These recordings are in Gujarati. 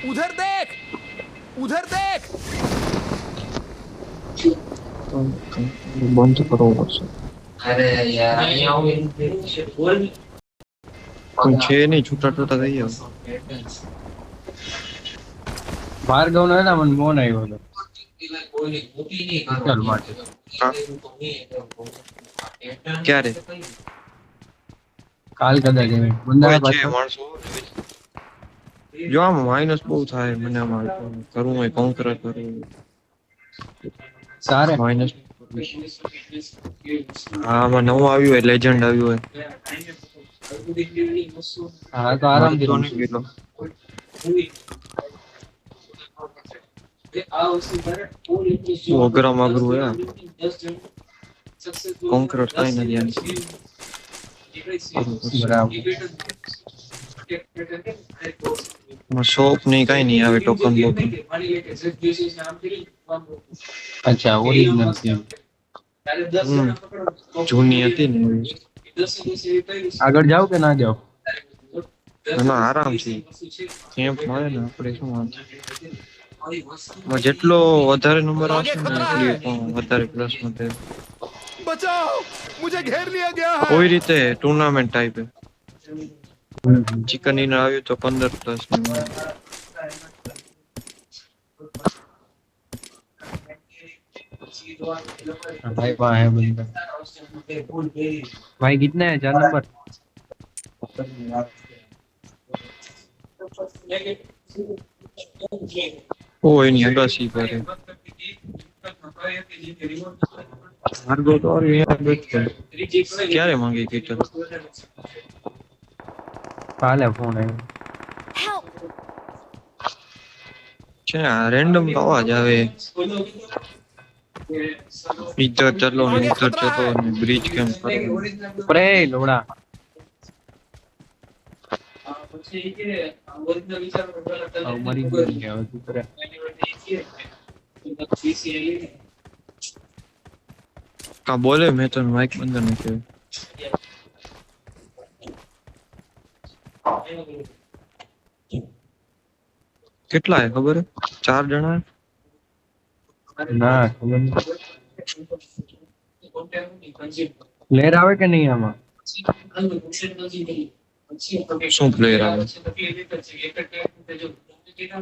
उधर देख, उधर देख। બંધ કરવો પડશે. अरे यार અહીંયા હું બોલ કોઈ છે નહીં, છૂટા છૂટા થઈ જાવ. ભાર્ગવ નો એના મને ફોન આવ્યો હતો કોઈ મોટી નહીં ચાલ માટે હા? ક્યારે કાલ કદાચ બંદા કોઈ છે માણસો? જો આમ માઇનસ બહુ થાય મને. આમાં કરવું હોય કોન્કર કરવું સારે માઇનસ. હા આમાં નવું આવ્યું હોય, લેજન્ડ આવ્યું હોય. હા તો આરામથી તો રમશું. નહીં કેટલો અઘરા માગરું હોય. કોન્કર કઈ નથી આની. બરાબર શોપ નહીં કઈ નહીં આવે. ટોકન બોકન અચ્છા ઓરિજિનલ છે જૂની હતી ને એવી. આગળ જાવ કે ના જાવ એમાં આરામ છે. કેમ્પ મળે ને આપણે શું વાંધો. એમાં જેટલો વધારે નંબર આવશે ને એટલી વધારે પ્લસ મળે. बचाओ, मुझे घेर लिया गया है। કોઈ રીતે ટુર્નામેન્ટ ટાઈપ ચિકન ડિનર આવ્યું તો 15 પ્લસ भाई वहाँ है बंदा भाई कितना है 4 नंबर ઓ એની અગાસી પર છે. ભાર્ગવ તો અહીંયા બેઠો. ક્યારે માંગી કીટલ? काले फोन है Help! છે રેન્ડમ અવાજ આવે. ઇધર ચલો ને ઇધર ચલો ને બ્રિજ કેમ કરે. प्रे लोड़ा अब मरी गया तू करे કા બોલે મેં તો માઇક બંધ નથી. કેટલા હે ખબર હે? 4 જણા હે? ना प्लेयर आवे के नहीं आमा શું પ્લેયર આવે?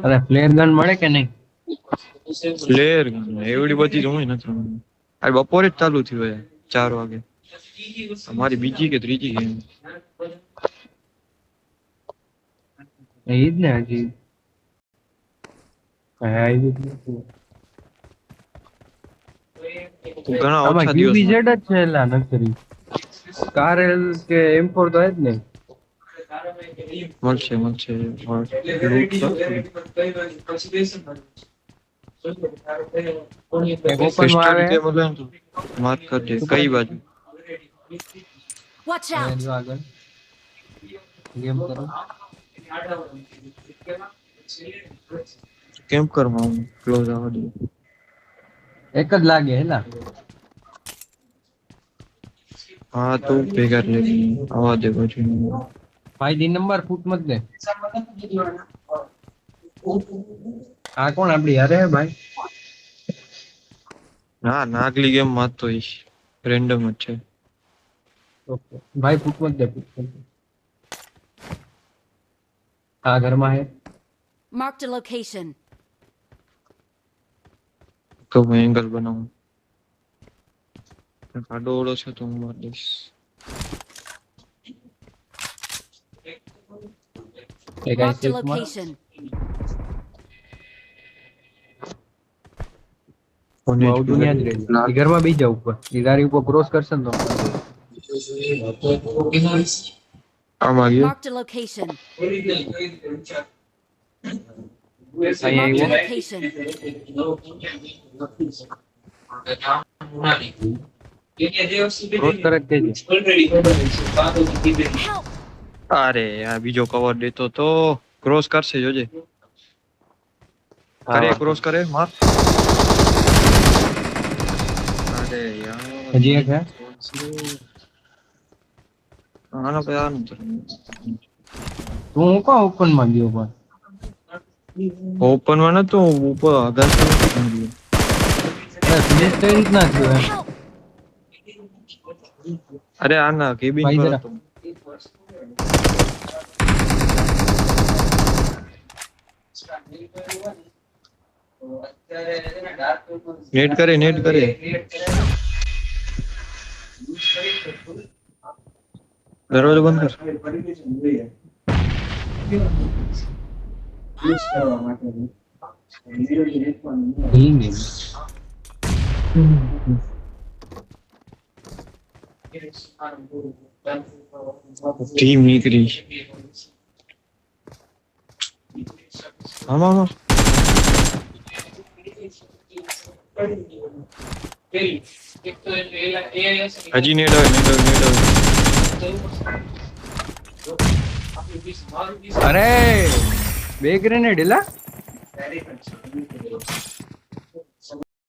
अरे प्लेयर गन મળે કે નહીં પ્લેયર એવડી બધી જ હોય નથી. આ બપોરે જ ચાલુ થયું હોય 4 વાગે. અમારી બીજી કે ત્રીજી ગેમ. એ જ ને હજી આવી ઘણા આમાં ઓછા દિવસ QBZ જ છે એલા નકરી કારેલ કે M4 તો જ નહીં મળશે મળશે. ઓપન માં આવે માર્ક કરજે કઈ બાજુ. Watch out! જો આગળ ગેમ કરો કેમ કરવા ક્લોઝ આવવા દે. એક જ લાગે હેલા હા તો ભેગા જ લઈ આવવા દે પછી. ભાઈ દી નંબર ફૂટ મત દે આ કોણ આપડી યારે હે ભાઈ ના નાગલી ગેમ માં તો રેન્ડમ જ છે. ઓકે ભાઈ ફૂટ મત દે ફૂટ મત દે આ ઘરમાં હે Marked a location. તો હું એંગલ બનાવું. કાડો ઓળો છે તો હું મારી દઈશ. એક Marked a આઈ location. બહુ દુનિયા જ રહી એ ઘરમાં બી જાવ ઉપર એ ગાડી ઉપર ક્રોસ કરશે ને તો આમાં ગયો. Marked a location. અહીંયા Marked a આવ્યો location. ક્રોસ કરે જ તેજી Help! અરે આ બીજો કવર દેતો તો ક્રોસ કરશે જોજે. કરે ક્રોસ કરે માર. અરે યાર હજી એક હે આનો પછી આનું તું હું કો ઓપન માં ગયો પણ ઓપન માં નતો ઉપર અગાસી નથી ગયું. ફિનિશ કઈ રીતના થયું એમ? Help! અરે આ ના કેબિન ભાઈ પર જરા. હતો. નેટ કરે દરવાજો બંધ કર. ટીમ નીકળી. આમાં હજી નેટ આવે. અરે બે ગ્રેનેડ એલા